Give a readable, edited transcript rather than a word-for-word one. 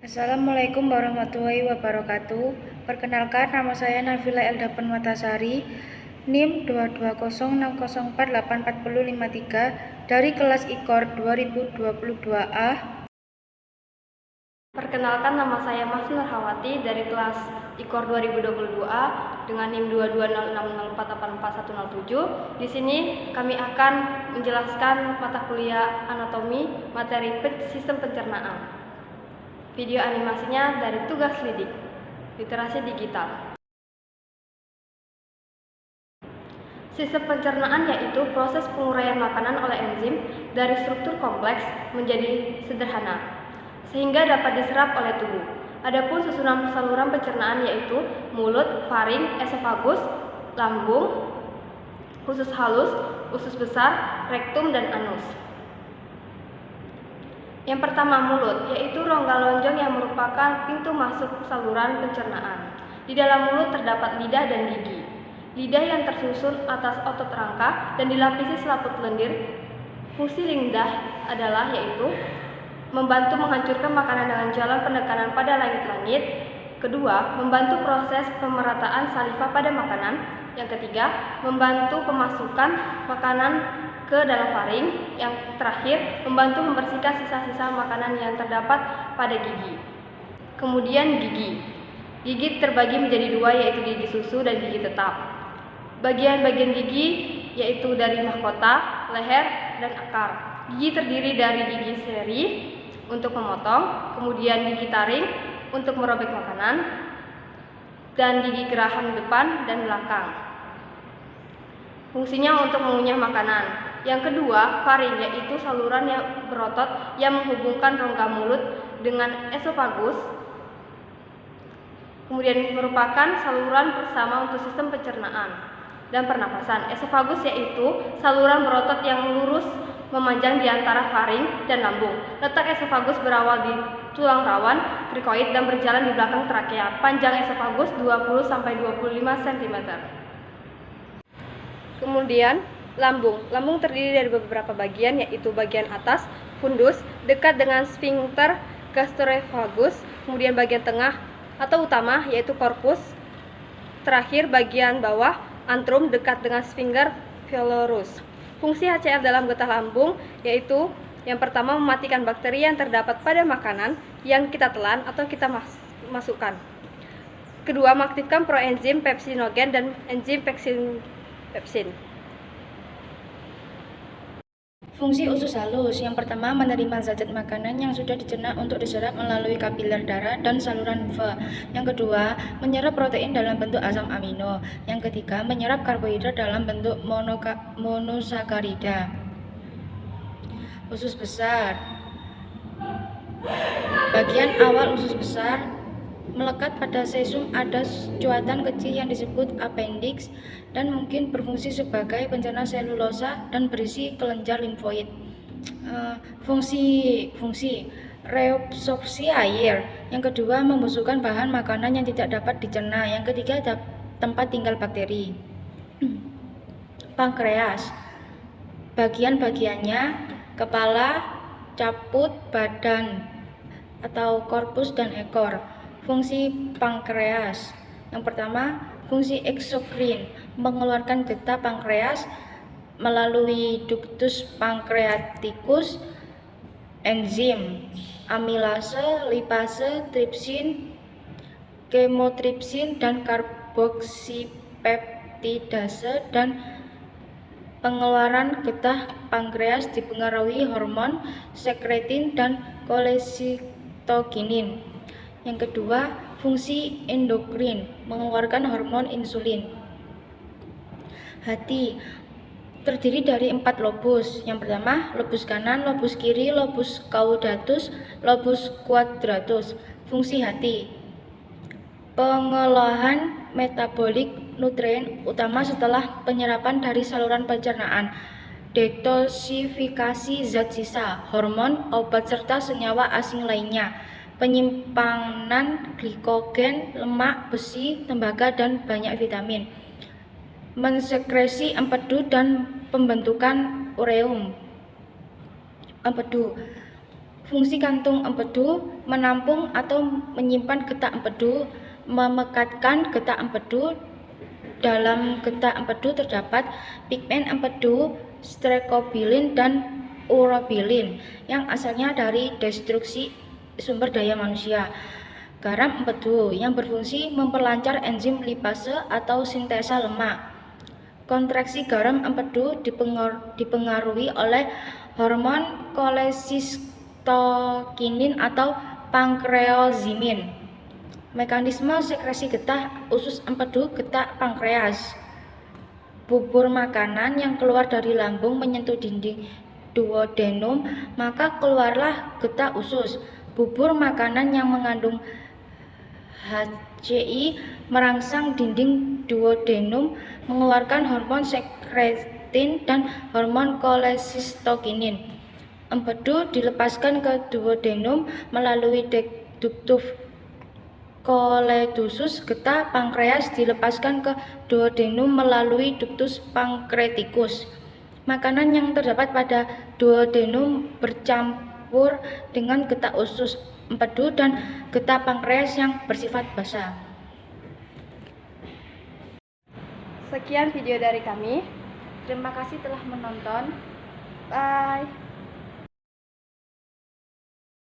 Assalamualaikum warahmatullahi wabarakatuh. Perkenalkan, nama saya Nafila Elda Permatasari, NIM 22060484053 dari kelas IKOR 2022A. Perkenalkan, nama saya Mas Nurhawati dari kelas IKOR 2022A dengan NIM 22060484107. Di sini kami akan menjelaskan mata kuliah anatomi materi sistem pencernaan. Video animasinya dari tugas lidik, literasi digital. Sistem pencernaan yaitu proses penguraian makanan oleh enzim dari struktur kompleks menjadi sederhana, sehingga dapat diserap oleh tubuh. Adapun susunan saluran pencernaan yaitu mulut, faring, esofagus, lambung, usus halus, usus besar, rektum, dan anus. Yang pertama, mulut, yaitu rongga lonjong yang merupakan pintu masuk saluran pencernaan. Di dalam mulut terdapat lidah dan gigi. Lidah yang tersusun atas otot rangka dan dilapisi selaput lendir. Fungsi lidah adalah yaitu membantu menghancurkan makanan dengan jalan penekanan pada langit-langit. Kedua, membantu proses pemerataan saliva pada makanan. Yang ketiga, membantu pemasukan makanan ke dalam faring. Yang terakhir, membantu membersihkan sisa-sisa makanan yang terdapat pada gigi. Kemudian gigi. Gigi terbagi menjadi dua, yaitu gigi susu dan gigi tetap. Bagian-bagian gigi yaitu dari mahkota, leher, dan akar. Gigi terdiri dari gigi seri untuk memotong, kemudian gigi taring untuk merobek makanan, dan gigi geraham depan dan belakang. Fungsinya untuk mengunyah makanan. Yang kedua, faring, yaitu saluran yang berotot yang menghubungkan rongga mulut dengan esofagus. Kemudian merupakan saluran bersama untuk sistem pencernaan dan pernapasan. Esofagus yaitu saluran berotot yang lurus memanjang di antara faring dan lambung. Letak esofagus berawal di tulang rawan, krikoid, dan berjalan di belakang trakea. Panjang esofagus 20-25 cm. Kemudian lambung. Lambung terdiri dari beberapa bagian, yaitu bagian atas, fundus, dekat dengan sphincter gastroesophagus, kemudian bagian tengah atau utama, yaitu korpus. Terakhir bagian bawah, antrum, dekat dengan sphincter pylorus. Fungsi HCl dalam getah lambung yaitu yang pertama, mematikan bakteri yang terdapat pada makanan yang kita telan atau kita masukkan. Kedua, mengaktifkan proenzim pepsinogen dan enzim pepsin. Fungsi usus halus. Yang pertama, menerima zat makanan yang sudah dicerna untuk diserap melalui kapiler darah dan saluran limfa. Yang kedua, menyerap protein dalam bentuk asam amino. Yang ketiga, menyerap karbohidrat dalam bentuk monosakarida. Usus besar. Bagian awal usus besar melekat pada sesum, ada cuatan kecil yang disebut appendix dan mungkin berfungsi sebagai pencerna selulosa dan berisi kelenjar limfoid. Fungsi reabsorpsi air. Yang kedua, membusukkan bahan makanan yang tidak dapat dicerna. Yang ketiga, tempat tinggal bakteri. Pankreas. Bagian-bagiannya kepala, caput, badan atau korpus, dan ekor. Fungsi pankreas. Yang pertama, fungsi eksokrin, mengeluarkan getah pankreas melalui ductus pancreaticus, enzim amilase, lipase, tripsin, kemotripsin, dan karboksipeptidase. Dan pengeluaran getah pankreas dipengaruhi hormon sekretin dan kolesitokinin. Yang kedua, fungsi endokrin, mengeluarkan hormon insulin. Hati terdiri dari 4 lobus. Yang pertama, lobus kanan, lobus kiri, lobus caudatus, lobus quadratus. Fungsi hati: pengolahan metabolik nutrien utama setelah penyerapan dari saluran pencernaan, detoksifikasi zat sisa, hormon, obat, serta senyawa asing lainnya, penyimpanan glikogen, lemak, besi, tembaga, dan banyak vitamin, mensekresi empedu dan pembentukan ureum. Empedu. Fungsi kantung empedu menampung atau menyimpan getah empedu, memekatkan getah empedu. Dalam getah empedu terdapat pigmen empedu, streptobilin dan urobilin yang asalnya dari destruksi sumber daya manusia. Garam empedu yang berfungsi memperlancar enzim lipase atau sintesa lemak. Kontraksi garam empedu dipengaruhi oleh hormon kolesistokinin atau pankreozimin. Mekanisme sekresi getah usus empedu getah pankreas. Bubur makanan yang keluar dari lambung menyentuh dinding duodenum, maka keluarlah getah usus. Bubur makanan yang mengandung HCI merangsang dinding duodenum mengeluarkan hormon sekretin dan hormon kolesistokinin. Empedu dilepaskan ke duodenum melalui ductus choledosus. Getah pankreas dilepaskan ke duodenum melalui ductus pankreaticus. Makanan yang terdapat pada duodenum bercampur dengan getah usus empedu dan getah pankreas yang bersifat basah. Sekian video dari kami. Terima kasih telah menonton. Bye.